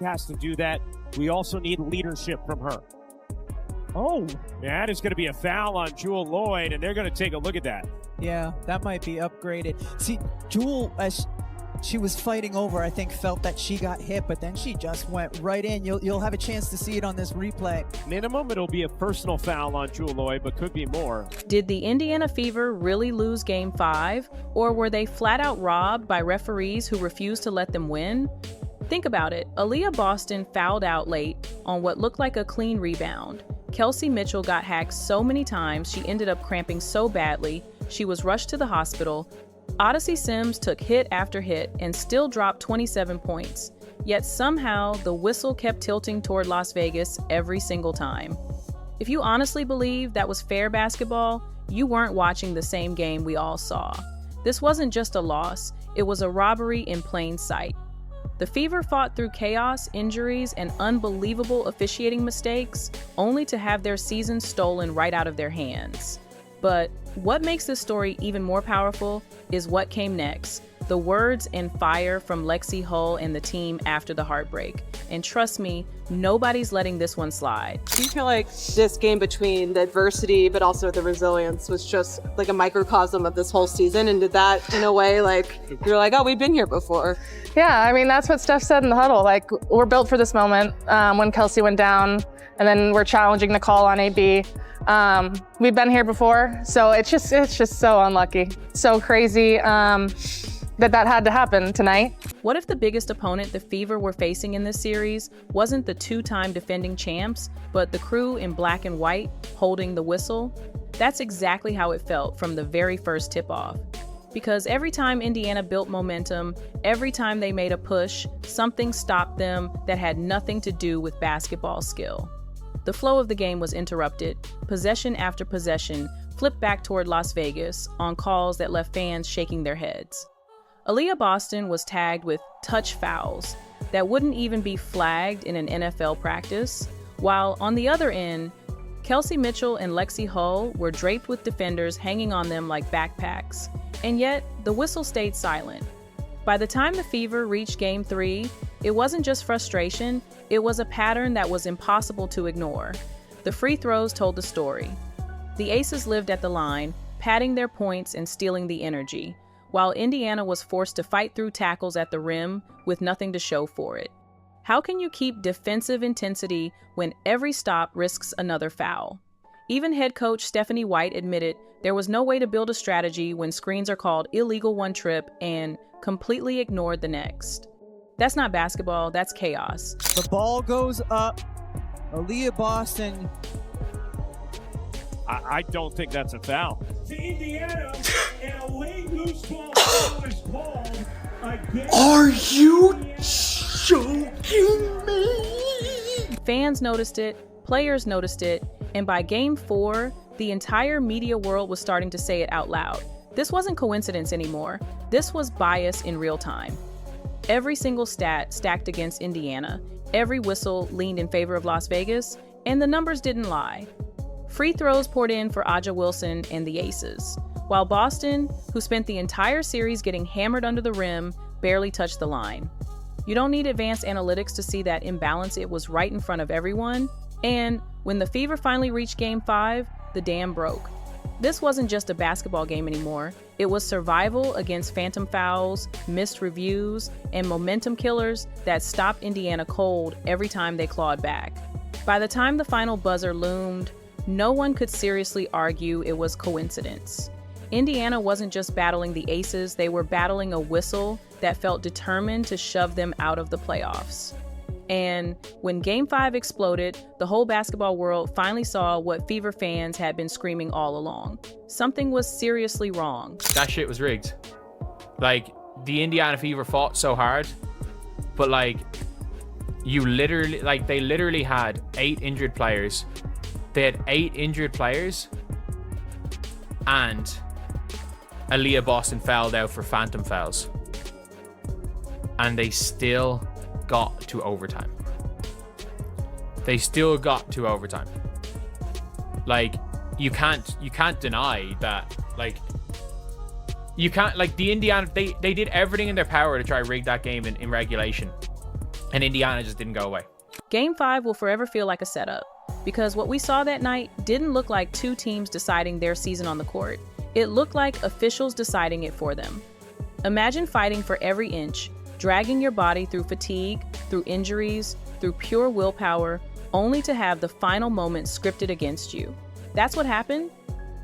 has to do that. We also need leadership from her. Oh, that is going to be a foul on Jewel Lloyd, and they're going to take a look at that. Yeah, that might be upgraded. See, Jewel, as she was fighting over, I think felt that she got hit, but then she just went right in. You'll have a chance to see it on this replay. Minimum, it'll be a personal foul on Jewel Lloyd, but could be more. Did the Indiana Fever really lose Game 5, or were they flat out robbed by referees who refused to let them win? Think about it. Aaliyah Boston fouled out late on what looked like a clean rebound. Kelsey Mitchell got hacked so many times she ended up cramping so badly she was rushed to the hospital. Odyssey Sims took hit after hit and still dropped 27 points. Yet somehow the whistle kept tilting toward Las Vegas every single time. If you honestly believe that was fair basketball, you weren't watching the same game we all saw. This wasn't just a loss, it was a robbery in plain sight. The Fever fought through chaos, injuries, and unbelievable officiating mistakes, only to have their season stolen right out of their hands. But what makes this story even more powerful is what came next. The words and fire from Lexie Hull and the team after the heartbreak. And trust me, nobody's letting this one slide. Do you feel like this game, between the adversity but also the resilience, was just like a microcosm of this whole season? And did that, in a way, like, you're like, oh, we've been here before? Yeah, I mean, that's what Steph said in the huddle. Like, we're built for this moment. When Kelsey went down, and then we're challenging the call on AB. We've been here before, so it's just so unlucky, so crazy that had to happen tonight. What if the biggest opponent the Fever were facing in this series wasn't the two-time defending champs, but the crew in black and white holding the whistle? That's exactly how it felt from the very first tip-off. Because every time Indiana built momentum, every time they made a push, something stopped them that had nothing to do with basketball skill. The flow of the game was interrupted. Possession after possession flipped back toward Las Vegas on calls that left fans shaking their heads. Aaliyah Boston was tagged with touch fouls that wouldn't even be flagged in an NFL practice, while on the other end, Kelsey Mitchell and Lexi Hull were draped with defenders hanging on them like backpacks, and yet the whistle stayed silent. By the time the Fever reached Game 3, it wasn't just frustration, it was a pattern that was impossible to ignore. The free throws told the story. The Aces lived at the line, padding their points and stealing the energy, while Indiana was forced to fight through tackles at the rim with nothing to show for it. How can you keep defensive intensity when every stop risks another foul? Even head coach Stephanie White admitted there was no way to build a strategy when screens are called illegal one trip and completely ignored the next. That's not basketball, that's chaos. The ball goes up. Aaliyah Boston. I don't think that's a foul. To Indiana, and a late loose ball foul is called against. Are you joking me? Fans noticed it, players noticed it, and by Game 4, the entire media world was starting to say it out loud. This wasn't coincidence anymore. This was bias in real time. Every single stat stacked against Indiana, every whistle leaned in favor of Las Vegas, and the numbers didn't lie. Free throws poured in for Aja Wilson and the Aces, while Boston, who spent the entire series getting hammered under the rim, barely touched the line. You don't need advanced analytics to see that imbalance. It was right in front of everyone. And when the Fever finally reached Game 5, the dam broke. This wasn't just a basketball game anymore. It was survival against phantom fouls, missed reviews, and momentum killers that stopped Indiana cold every time they clawed back. By the time the final buzzer loomed, no one could seriously argue it was coincidence. Indiana wasn't just battling the Aces, they were battling a whistle that felt determined to shove them out of the playoffs. And when Game 5 exploded, the whole basketball world finally saw what Fever fans had been screaming all along. Something was seriously wrong. That shit was rigged. Like, the Indiana Fever fought so hard, but like, they literally had 8 injured players. They had 8 injured players, and Aaliyah Boston fouled out for phantom fouls. And they still got to overtime. Like, you can't deny that. Like, you can't, like, the Indiana, they did everything in their power to try to rig that game in regulation. And Indiana just didn't go away. Game 5 will forever feel like a setup, because what we saw that night didn't look like two teams deciding their season on the court. It looked like officials deciding it for them. Imagine fighting for every inch, dragging your body through fatigue, through injuries, through pure willpower, only to have the final moment scripted against you. That's what happened.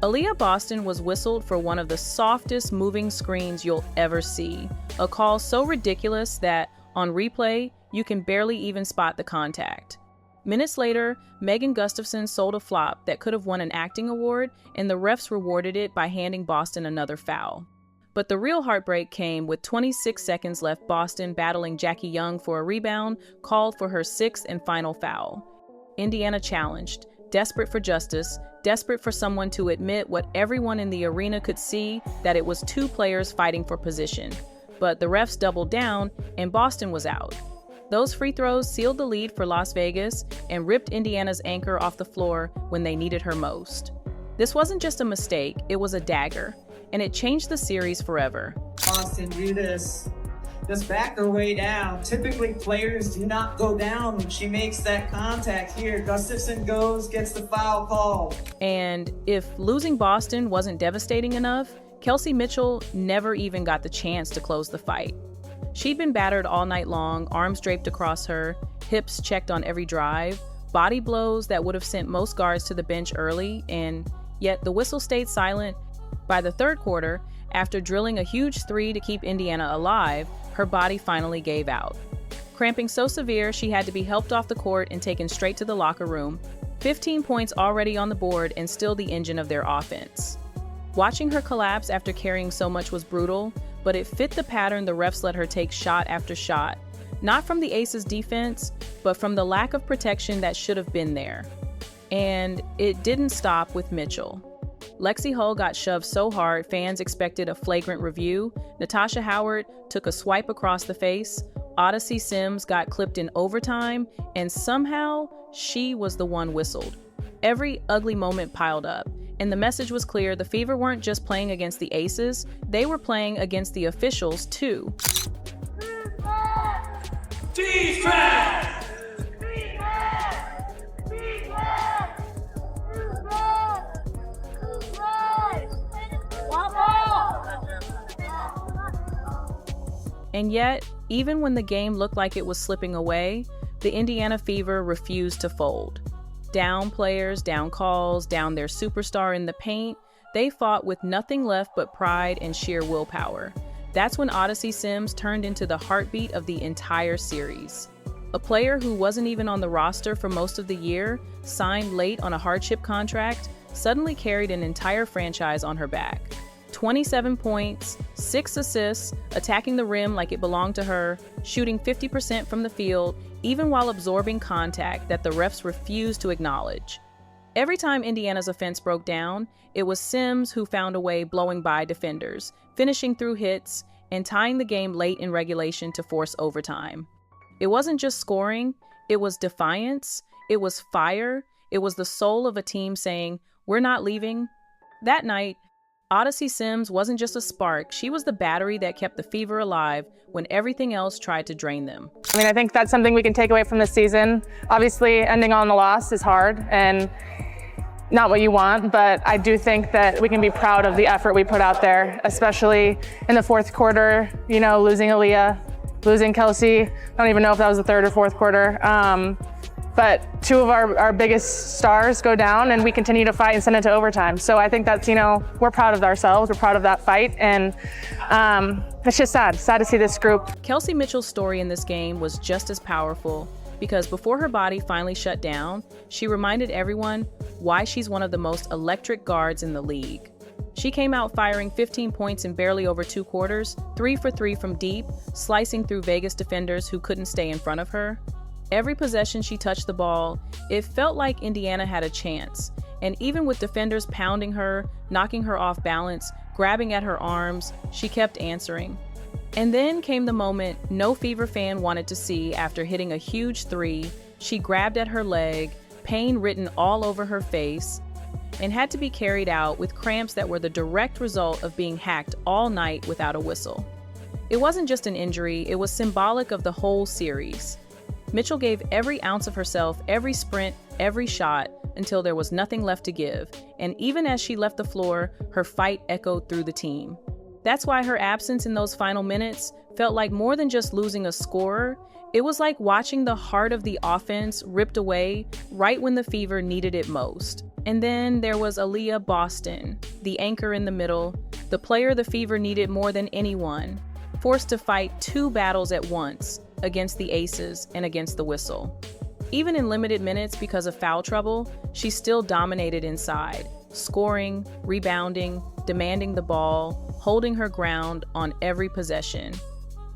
Aaliyah Boston was whistled for one of the softest moving screens you'll ever see, a call so ridiculous that, on replay, you can barely even spot the contact. Minutes later, Megan Gustafson sold a flop that could have won an acting award, and the refs rewarded it by handing Boston another foul. But the real heartbreak came with 26 seconds left. Boston, battling Jackie Young for a rebound, called for her 6th and final foul. Indiana challenged, desperate for justice, desperate for someone to admit what everyone in the arena could see, that it was two players fighting for position. But the refs doubled down, and Boston was out. Those free throws sealed the lead for Las Vegas and ripped Indiana's anchor off the floor when they needed her most. This wasn't just a mistake, it was a dagger, and it changed the series forever. Boston, do this. Just back her way down. Typically, players do not go down when she makes that contact. Here, Gustafson goes, gets the foul call. And if losing Boston wasn't devastating enough, Kelsey Mitchell never even got the chance to close the fight. She'd been battered all night long, arms draped across her, hips checked on every drive, body blows that would have sent most guards to the bench early, and yet the whistle stayed silent. By the third quarter, after drilling a huge 3 to keep Indiana alive, her body finally gave out. Cramping so severe she had to be helped off the court and taken straight to the locker room. 15 points already on the board and still the engine of their offense. Watching her collapse after carrying so much was brutal, but it fit the pattern the refs let her take shot after shot, not from the Aces' defense, but from the lack of protection that should have been there. And it didn't stop with Mitchell. Lexie Hull got shoved so hard fans expected a flagrant review. Natasha Howard took a swipe across the face. Odyssey Sims got clipped in overtime, and somehow she was the one whistled. Every ugly moment piled up, and the message was clear: the Fever weren't just playing against the Aces, they were playing against the officials too. And yet, even when the game looked like it was slipping away, the Indiana Fever refused to fold. Down players, down calls, down their superstar in the paint, they fought with nothing left but pride and sheer willpower. That's when Odyssey Sims turned into the heartbeat of the entire series. A player who wasn't even on the roster for most of the year, signed late on a hardship contract, suddenly carried an entire franchise on her back. 27 points, 6 assists, attacking the rim like it belonged to her, shooting 50% from the field, even while absorbing contact that the refs refused to acknowledge. Every time Indiana's offense broke down, it was Sims who found a way blowing by defenders, finishing through hits, and tying the game late in regulation to force overtime. It wasn't just scoring, it was defiance, it was fire, it was the soul of a team saying, "We're not leaving." That night, Odyssey Sims wasn't just a spark, she was the battery that kept the Fever alive when everything else tried to drain them. I mean, I think that's something we can take away from this season. Obviously, ending on the loss is hard and not what you want, but I do think that we can be proud of the effort we put out there, especially in the fourth quarter, you know, losing Aaliyah, losing Kelsey. I don't even know if that was the third or fourth quarter. But two of our biggest stars go down and we continue to fight and send it to overtime. So I think that's, you know, we're proud of ourselves, we're proud of that fight, and it's just sad to see this group. Kelsey Mitchell's story in this game was just as powerful because before her body finally shut down, she reminded everyone why she's one of the most electric guards in the league. She came out firing 15 points in barely over 2 quarters, 3 for 3 from deep, slicing through Vegas defenders who couldn't stay in front of her. Every possession she touched the ball, it felt like Indiana had a chance. And even with defenders pounding her, knocking her off balance, grabbing at her arms, she kept answering. And then came the moment no Fever fan wanted to see after hitting a huge 3. She grabbed at her leg, pain written all over her face, and had to be carried out with cramps that were the direct result of being hacked all night without a whistle. It wasn't just an injury, it was symbolic of the whole series. Mitchell gave every ounce of herself, every sprint, every shot, until there was nothing left to give. And even as she left the floor, her fight echoed through the team. That's why her absence in those final minutes felt like more than just losing a scorer. It was like watching the heart of the offense ripped away right when the Fever needed it most. And then there was Aaliyah Boston, the anchor in the middle, the player the Fever needed more than anyone, forced to fight 2 battles at once, against the Aces and against the Whistle. Even in limited minutes because of foul trouble, she still dominated inside, scoring, rebounding, demanding the ball, holding her ground on every possession.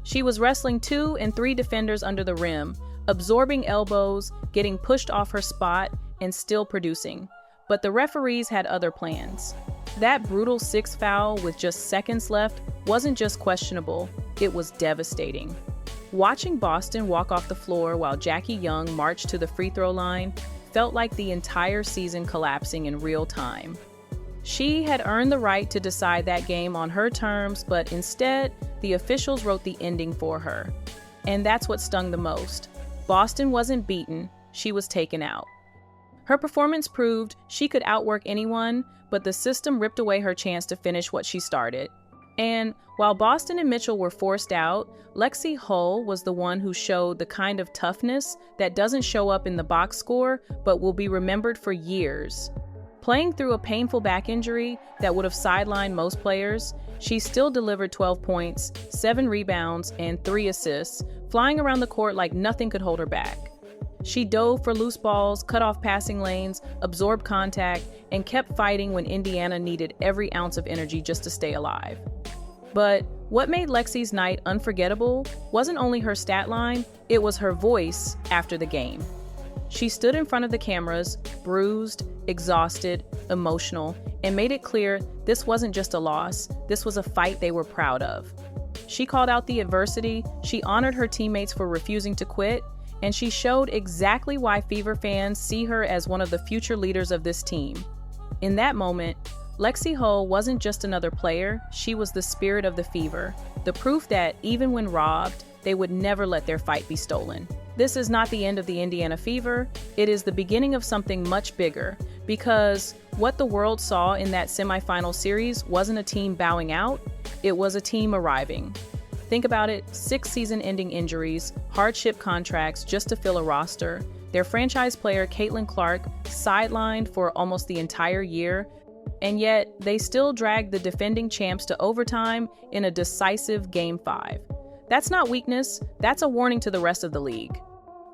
She was wrestling 2 and 3 defenders under the rim, absorbing elbows, getting pushed off her spot, and still producing. But the referees had other plans. That brutal 6th foul with just seconds left wasn't just questionable, it was devastating. Watching Boston walk off the floor while Jackie Young marched to the free throw line felt like the entire season collapsing in real time. She had earned the right to decide that game on her terms, but instead, the officials wrote the ending for her. And that's what stung the most. Boston wasn't beaten, she was taken out. Her performance proved she could outwork anyone, but the system ripped away her chance to finish what she started. And while Boston and Mitchell were forced out, Lexie Hull was the one who showed the kind of toughness that doesn't show up in the box score, but will be remembered for years. Playing through a painful back injury that would have sidelined most players, she still delivered 12 points, 7 rebounds, and 3 assists, flying around the court like nothing could hold her back. She dove for loose balls, cut off passing lanes, absorbed contact, and kept fighting when Indiana needed every ounce of energy just to stay alive. But what made Lexie's night unforgettable wasn't only her stat line, it was her voice after the game. She stood in front of the cameras, bruised, exhausted, emotional, and made it clear this wasn't just a loss, this was a fight they were proud of. She called out the adversity, she honored her teammates for refusing to quit, and she showed exactly why Fever fans see her as one of the future leaders of this team. In that moment, Lexie Hull wasn't just another player, she was the spirit of the Fever, the proof that even when robbed, they would never let their fight be stolen. This is not the end of the Indiana Fever, it is the beginning of something much bigger, because what the world saw in that semifinal series wasn't a team bowing out, it was a team arriving. Think about it, 6 season-ending injuries, hardship contracts just to fill a roster, their franchise player Caitlin Clark sidelined for almost the entire year, and yet they still dragged the defending champs to overtime in a decisive Game 5. That's not weakness, that's a warning to the rest of the league.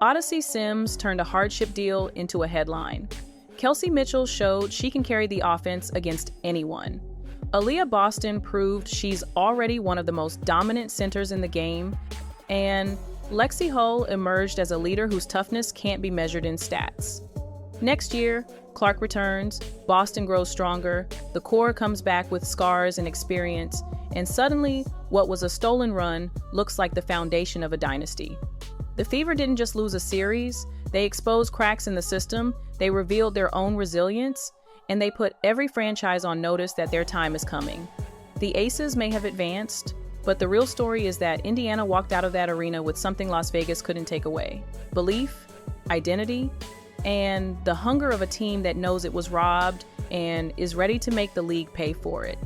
Odyssey Sims turned a hardship deal into a headline. Kelsey Mitchell showed she can carry the offense against anyone. Aaliyah Boston proved she's already one of the most dominant centers in the game, and Lexi Hull emerged as a leader whose toughness can't be measured in stats. Next year, Clark returns, Boston grows stronger, the core comes back with scars and experience, and suddenly, what was a stolen run looks like the foundation of a dynasty. The Fever didn't just lose a series, they exposed cracks in the system, they revealed their own resilience, and they put every franchise on notice that their time is coming. The Aces may have advanced, but the real story is that Indiana walked out of that arena with something Las Vegas couldn't take away: belief, identity, and the hunger of a team that knows it was robbed and is ready to make the league pay for it.